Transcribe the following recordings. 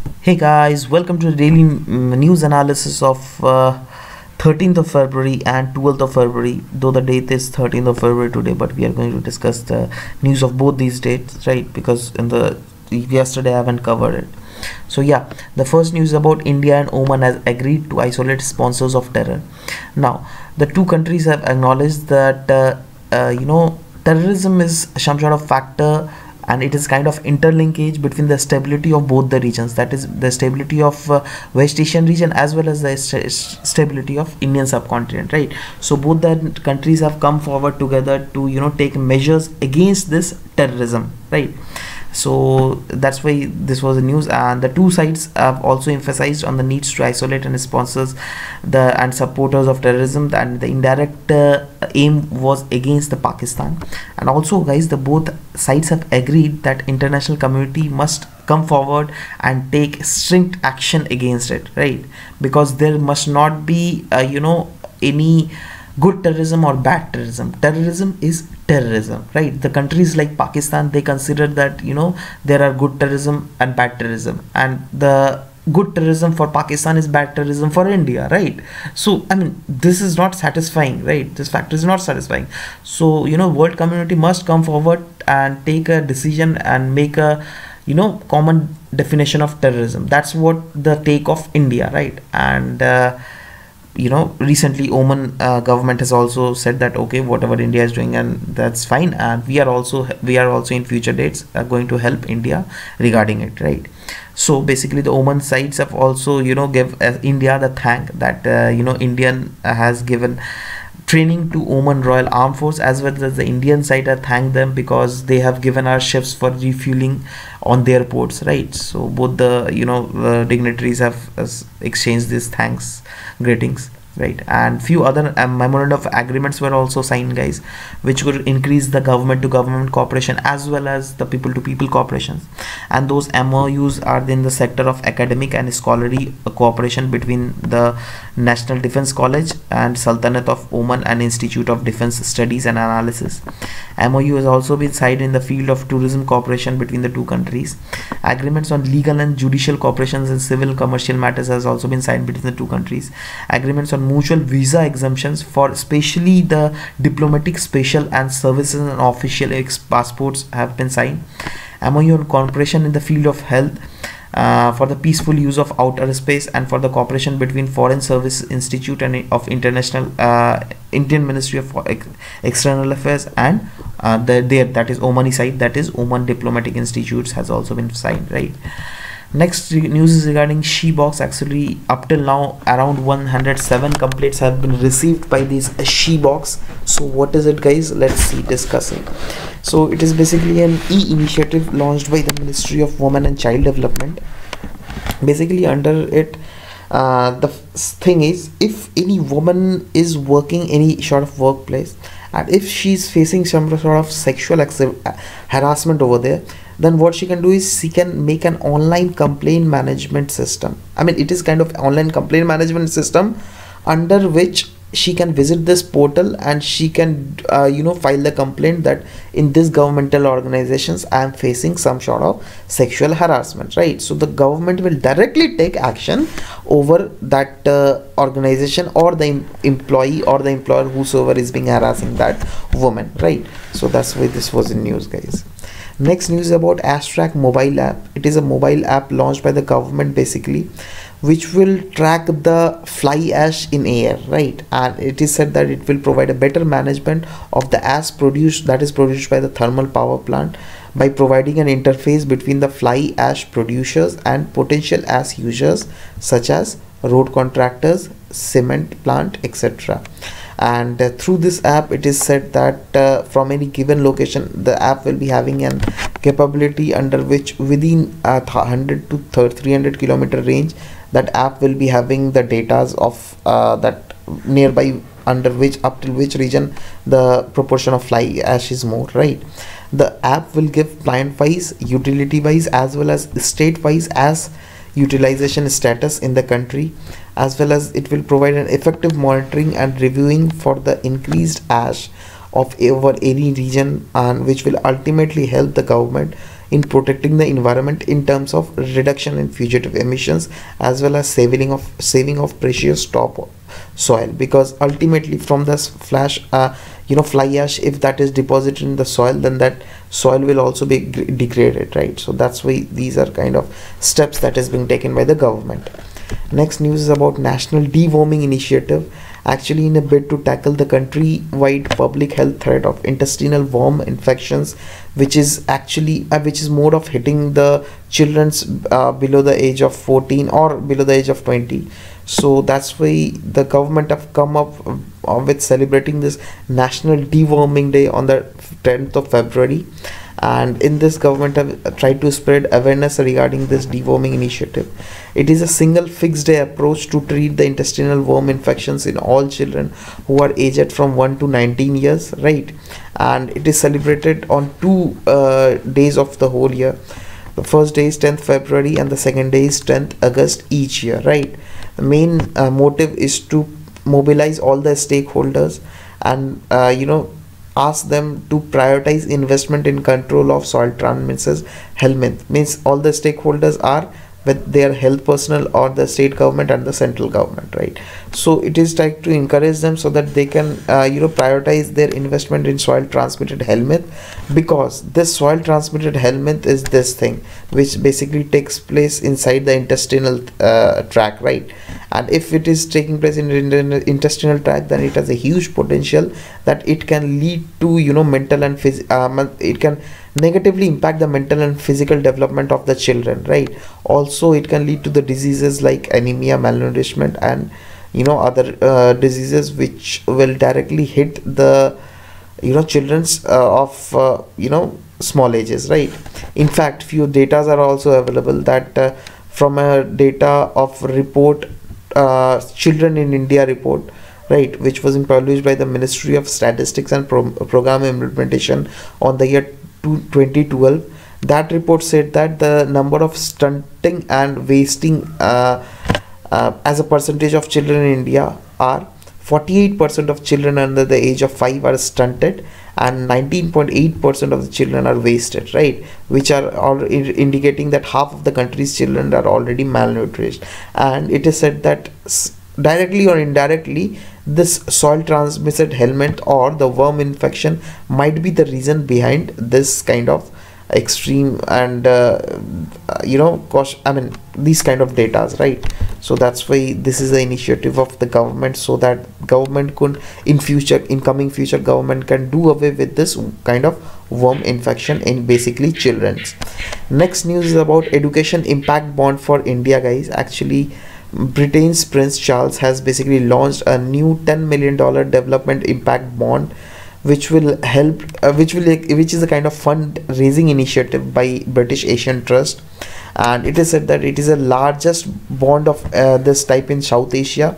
Hey guys, welcome to the daily news analysis of 13th of February and 12th of February. Though the date is 13th of February today, but we are going to discuss the news of both these dates, right? Because in the yesterday I haven't covered it. So yeah, the first news about India and Oman has agreed to isolate sponsors of terror. Now, the two countries have acknowledged that terrorism is some sort of factor, and it is kind of interlinkage between the stability of both the regions, that is the stability of West Asian region as well as the stability of Indian subcontinent, right? So both the countries have come forward together to take measures against this terrorism, right? So that's why this was the news, and the two sides have also emphasized on the needs to isolate and sponsors and supporters of terrorism, and the indirect aim was against the Pakistan. And also guys, the both sides have agreed that international community must come forward and take strict action against it, right? Because there must not be any good terrorism or bad terrorism. Terrorism is terrorism, right? The countries like Pakistan, they consider that there are good terrorism and bad terrorism, and the good terrorism for Pakistan is bad terrorism for India, right? So I mean, this is not satisfying, right? This factor is not satisfying. So world community must come forward and take a decision and make a common definition of terrorism. That's what the take of India, right? And recently Oman government has also said that okay, whatever India is doing, and that's fine, and we are also in future dates going to help India regarding it, right? So basically the Oman sides have also give India the thank that Indian has given training to Oman Royal Armed Force, as well as the Indian side have thanked them because they have given our ships for refueling on their ports, right? So both the dignitaries have exchanged these thanks greetings, right? And few other memorandum of agreements were also signed, guys, which would increase the government to government cooperation as well as the people to people cooperations. And those MOUs are in the sector of academic and scholarly cooperation between the National Defense College and Sultanate of Oman and Institute of Defense Studies and Analysis. MOU has also been signed in the field of tourism cooperation between the two countries. Agreements on legal and judicial cooperations in civil commercial matters has also been signed between the two countries. Agreements on mutual visa exemptions for especially the diplomatic, special and services and official passports have been signed. MOU on cooperation in the field of health for the peaceful use of outer space and for the cooperation between Foreign Service Institute and of International Indian Ministry of External Affairs and that is Omani side, that is Oman Diplomatic Institutes, has also been signed, right? Next news is regarding XIBOX. Actually, up till now, around 107 complaints have been received by these XIBOX. So what is it, guys? Let's see, discuss it. So it is basically an initiative launched by the Ministry of Women and Child Development. Basically, under it, the thing is, if any woman is working any sort of workplace, and if she's facing some sort of sexual harassment over there, then what she can do is she can make an online complaint management system. I mean, it is kind of online complaint management system under which she can visit this portal and she can file the complaint that in this governmental organizations I am facing some sort of sexual harassment, right? So the government will directly take action over that organization or the employee or the employer, whosoever is being harassing that woman, right? So that's why this was in news, guys. Next news about Astrack mobile app. It is a mobile app launched by the government basically, which will track the fly ash in air, right? And it is said that it will provide a better management of the ash produced, that is produced by the thermal power plant, by providing an interface between the fly ash producers and potential ash users such as road contractors, cement plant, etc. And through this app, it is said that from any given location, the app will be having an capability under which within 100 to 300 kilometer range, that app will be having the datas of that nearby, under which up till which region the proportion of fly ash is more, right? The app will give plant wise, utility wise, as well as state wise as utilization status in the country, as well as it will provide an effective monitoring and reviewing for the increased ash of over any region, and which will ultimately help the government in protecting the environment in terms of reduction in fugitive emissions, as well as saving of precious top soil, because ultimately from this fly ash, if that is deposited in the soil, then that soil will also be degraded, right? So that's why these are kind of steps that is being taken by the government. Next news is about national deworming initiative, actually in a bid to tackle the country-wide public health threat of intestinal worm infections, which is actually which is more of hitting the children's below the age of 14 or below the age of 20. So that's why the government have come up with celebrating this National Deworming Day on the 10th of February. And in this, government have tried to spread awareness regarding this deworming initiative. It is a single fixed day approach to treat the intestinal worm infections in all children who are aged from 1 to 19 years, right? And it is celebrated on 2 days of the whole year. The first day is 10th February and the second day is 10th August each year, right? The main motive is to mobilize all the stakeholders and ask them to prioritize investment in control of soil transmissible helminth. Means all the stakeholders are with their health personnel or the state government and the central government, right? So it is like to encourage them so that they can prioritize their investment in soil transmitted helminth, because this soil transmitted helminth is this thing which basically takes place inside the intestinal tract, right? And if it is taking place in the intestinal tract, then it has a huge potential that it can lead to mental and it can negatively impact the mental and physical development of the children, right? Also it can lead to the diseases like anemia, malnourishment, and other diseases which will directly hit the children's of small ages, right? In fact, few datas are also available that from a data of report Children in India report, right, which was published by the Ministry of Statistics and Program Implementation on the year 2012. That report said that the number of stunting and wasting as a percentage of children in India are 48% of children under the age of 5 are stunted and 19.8% of the children are wasted, right, which are all indicating that half of the country's children are already malnourished. And it is said that directly or indirectly this soil transmitted helminth or the worm infection might be the reason behind this kind of extreme and these kind of datas, right? So that's why this is the initiative of the government, so that government could in coming future government can do away with this kind of worm infection in basically children's. Next news is about education impact bond for India, guys. Actually, Britain's Prince Charles has basically launched a new $10 million development impact bond, which will help which is a kind of fundraising initiative by British Asian Trust. And it is said that it is the largest bond of this type in South Asia,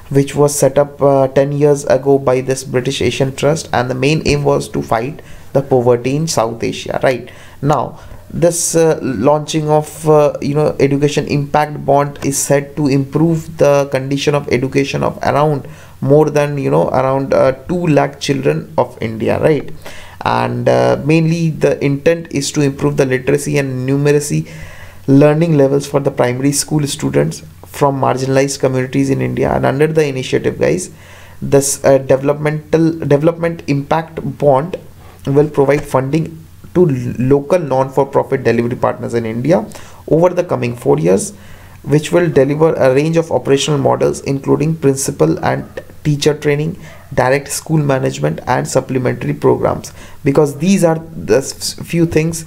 which was set up 10 years ago by this British Asian Trust, and the main aim was to fight the poverty in South Asia, right? Now this launching of education impact bond is said to improve the condition of education of around more than around 2 lakh children of India, right? And mainly the intent is to improve the literacy and numeracy learning levels for the primary school students from marginalized communities in India. And under the initiative, guys, this development impact bond will provide funding to local non-for-profit delivery partners in India over the coming 4 years, which will deliver a range of operational models including principal and teacher training, direct school management, and supplementary programs, because these are the few things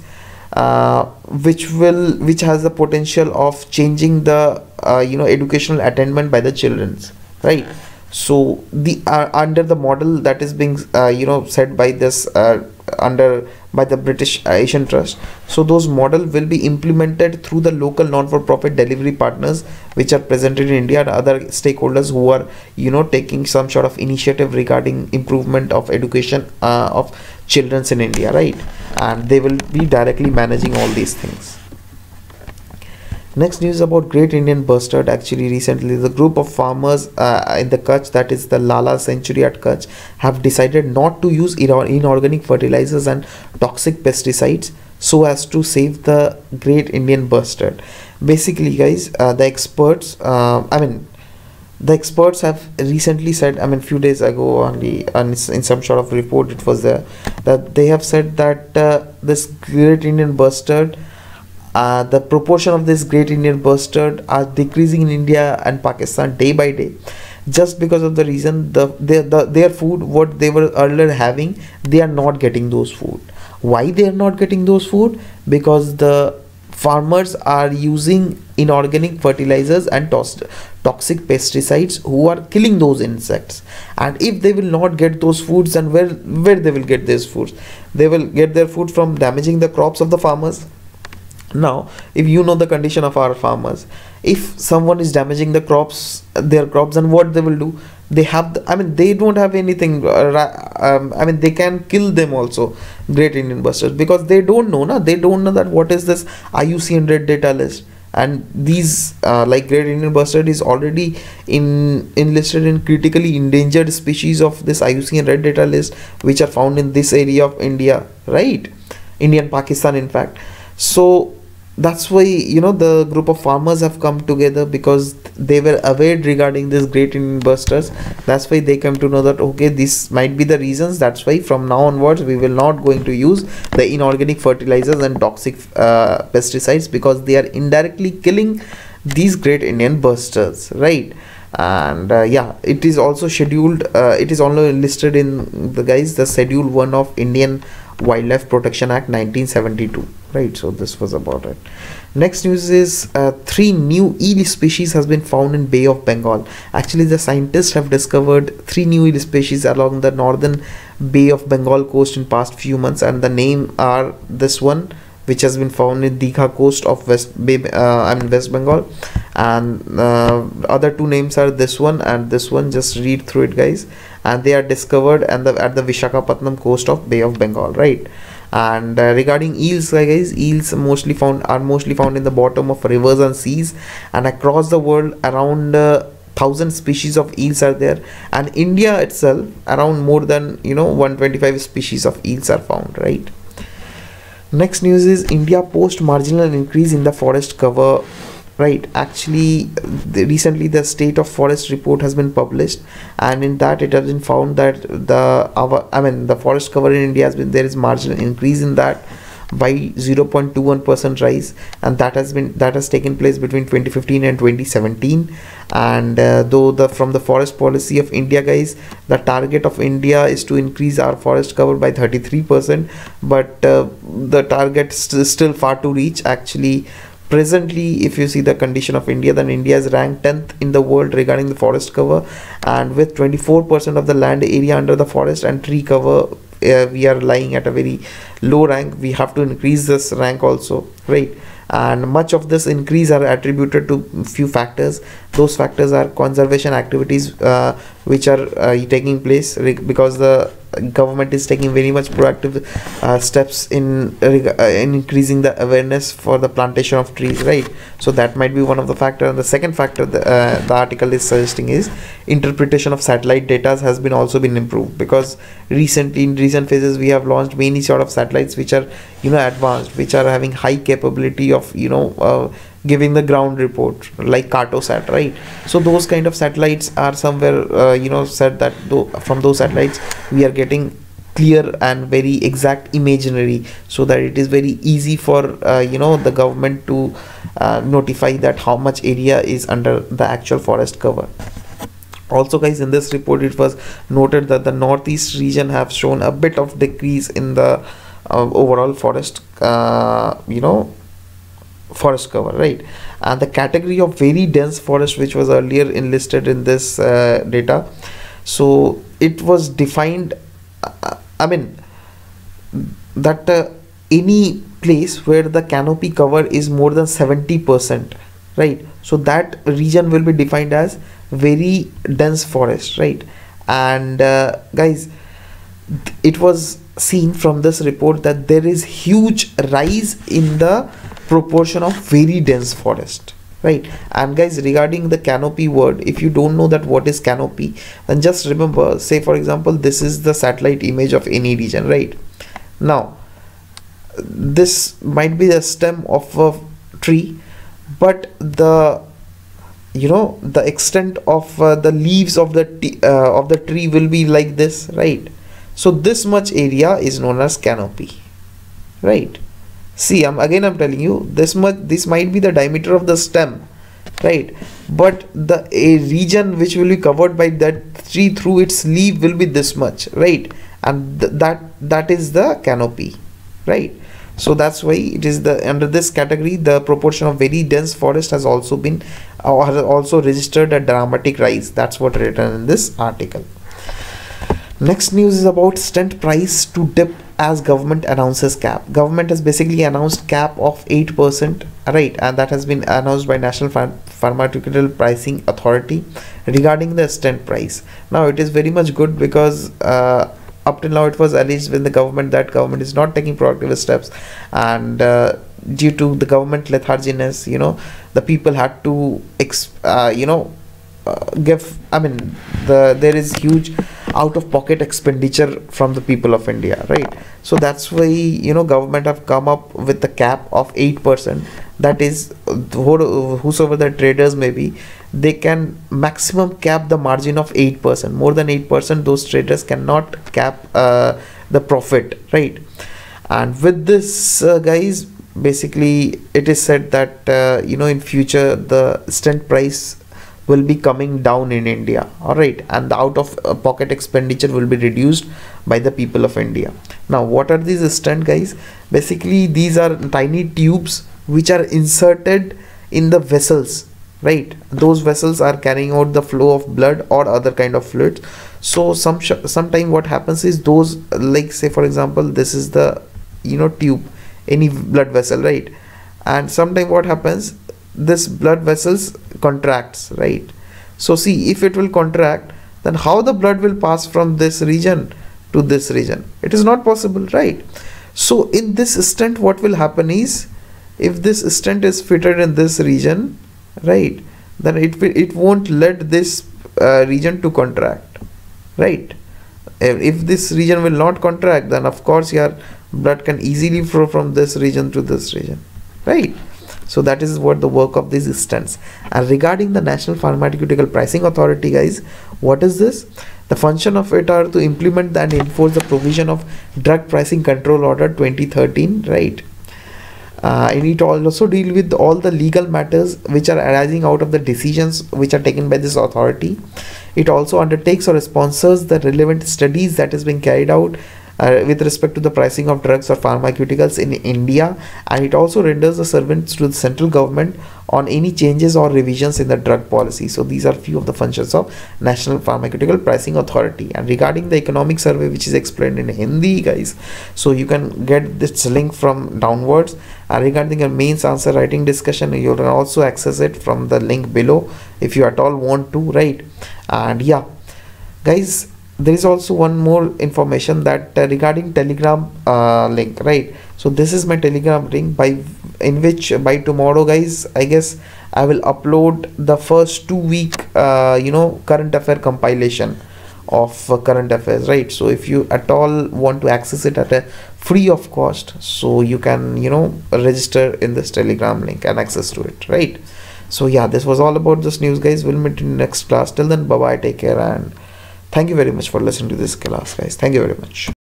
which has the potential of changing the educational attainment by the children's, right? So the under the model that is being set by this by the British Asian Trust, so those model will be implemented through the local non-for-profit delivery partners which are presented in India and other stakeholders who are taking some sort of initiative regarding improvement of education of children's in India, right? And they will be directly managing all these things. Next news about Great Indian Bustard. Actually, recently the group of farmers in the Kutch, that is the Lala Sanctuary at Kutch, have decided not to use inorganic fertilizers and toxic pesticides so as to save the great Indian bustard. Basically guys, the experts the experts have recently said, few days ago only, and in some sort of report it was there, that they have said that this great Indian bustard, the proportion of this great Indian bustard are decreasing in India and Pakistan day by day, just because of the reason their food, what they were earlier having, they are not getting those food. Why they are not getting those food? Because the farmers are using inorganic fertilizers and toxic pesticides who are killing those insects. And if they will not get those foods, then where they will get these foods? They will get their food from damaging the crops of the farmers. Now if you know the condition of our farmers, if someone is damaging the crops, their crops, then what they will do? They have they don't have anything, they can kill them also, great Indian bustard, because they don't know they don't know that what is this IUCN red data list. And these like great Indian bustard is already enlisted in critically endangered species of this IUCN red data list, which are found in this area of India, right? India and Pakistan in fact. So that's why the group of farmers have come together, because they were aware regarding this great Indian busters. That's why they come to know that okay, this might be the reasons. That's why from now onwards we will not going to use the inorganic fertilizers and toxic pesticides, because they are indirectly killing these great Indian busters, right? And yeah, it is also scheduled, it is also listed in the Schedule 1 of Indian Wildlife Protection Act 1972, right? So this was about it. Next news is 3 new eel species has been found in Bay of Bengal. Actually the scientists have discovered 3 new eel species along the northern Bay of Bengal coast in past few months, and the name are this one, which has been found in Digha coast of West Bengal, and other 2 names are this one and this one. Just read through it guys, and they are discovered at the Visakhapatnam coast of Bay of Bengal, right? And regarding eels guys, eels are mostly found in the bottom of rivers and seas, and across the world around 1,000 species of eels are there, and India itself around more than 125 species of eels are found, right? Next news is India post marginal increase in the forest cover, right? Actually recently the state of forest report has been published, and in that it has been found that the forest cover in India there is marginal increase in that by 0.21% rise, and that has taken place between 2015 and 2017. And though from the forest policy of India guys, the target of India is to increase our forest cover by 33%, but the target is still far to reach. Actually presently if you see the condition of India, then India is ranked 10th in the world regarding the forest cover, and with 24% of the land area under the forest and tree cover, we are lying at a very low rank. We have to increase this rank also, right? And much of this increase are attributed to few factors. Those factors are conservation activities which are taking place because the government is taking very much proactive steps in increasing the awareness for the plantation of trees, right? So that might be one of the factor. And the second factor the article is suggesting is interpretation of satellite data has been also been improved, because recently in recent phases we have launched many sort of satellites which are advanced, which are having high capability of giving the ground report, like Cartosat, right? So those kind of satellites are somewhere said that from those satellites we are getting clear and very exact imaginary, so that it is very easy for the government to notify that how much area is under the actual forest cover. Also guys, in this report it was noted that the northeast region have shown a bit of decrease in the overall forest forest cover, right? And the category of very dense forest, which was earlier enlisted in this data, so it was defined that any place where the canopy cover is more than 70%, right? So that region will be defined as very dense forest, right? And guys, it was seen from this report that there is huge rise in the proportion of very dense forest, right? And guys, regarding the canopy word, if you don't know that what is canopy, then just remember, say for example, this is the satellite image of any region, right? Now this might be the stem of a tree, but the the extent of the leaves of the tree will be like this, right? So this much area is known as canopy, right? See, I'm telling you, this might be the diameter of the stem, right? But the a region which will be covered by that tree through its leaf will be this much, right? And that is the canopy, right? So that's why it is under this category, the proportion of very dense forest has also been has also registered a dramatic rise. That's what written in this article. Next news is about stent price to dip as government announces cap. Government has basically announced cap of 8%, right? And that has been announced by National Pharmaceutical Pricing Authority regarding the stent price. Now it is very much good because up till now it was alleged when the government is not taking proactive steps, and due to the government letharginess, the people had to give, there is huge out of pocket expenditure from the people of India, right? So that's why government have come up with the cap of 8%. That is, whosoever the traders may be, they can maximum cap the margin of 8%. More than 8%, those traders cannot cap the profit, right? And with this, guys, basically it is said that in future the stent price will be coming down in India, all right, and the out of pocket expenditure will be reduced by the people of India. Now what are these stent, guys? Basically these are tiny tubes which are inserted in the vessels, right? Those vessels are carrying out the flow of blood or other kind of fluids. So sometime what happens is those, like say for example, this is the tube, any blood vessel, right? And sometime what happens, this blood vessels contracts, right? So see, if it will contract, then how the blood will pass from this region to this region? It is not possible, right? So in this stent, what will happen is, if this stent is fitted in this region, right, then it won't let this region to contract, right? If this region will not contract, then of course your blood can easily flow from this region to this region, right? So that is what the work of these stents. And regarding the National Pharmaceutical Pricing Authority, guys, what is this? The function of it are to implement and enforce the provision of Drug Pricing Control Order 2013, right? And it also deal with all the legal matters which are arising out of the decisions which are taken by this authority. It also undertakes or sponsors the relevant studies that is being carried out with respect to the pricing of drugs or pharmaceuticals in India, and it also renders the servants to the central government on any changes or revisions in the drug policy. So these are few of the functions of National Pharmaceutical Pricing Authority. And regarding the economic survey, which is explained in Hindi, guys, so you can get this link from downwards. And regarding a mains answer writing discussion, you can also access it from the link below if you at all want to, right? And yeah, guys, there is also one more information that regarding Telegram link, right? So this is my Telegram link in which by tomorrow, guys, I guess I will upload the first 2 week current affair compilation of current affairs, right? So if you at all want to access it at a free of cost, so you can register in this Telegram link and access to it, right? So yeah, this was all about this news, guys. We'll meet in the next class. Till then, bye bye, take care, and thank you very much for listening to this class, guys. Thank you very much.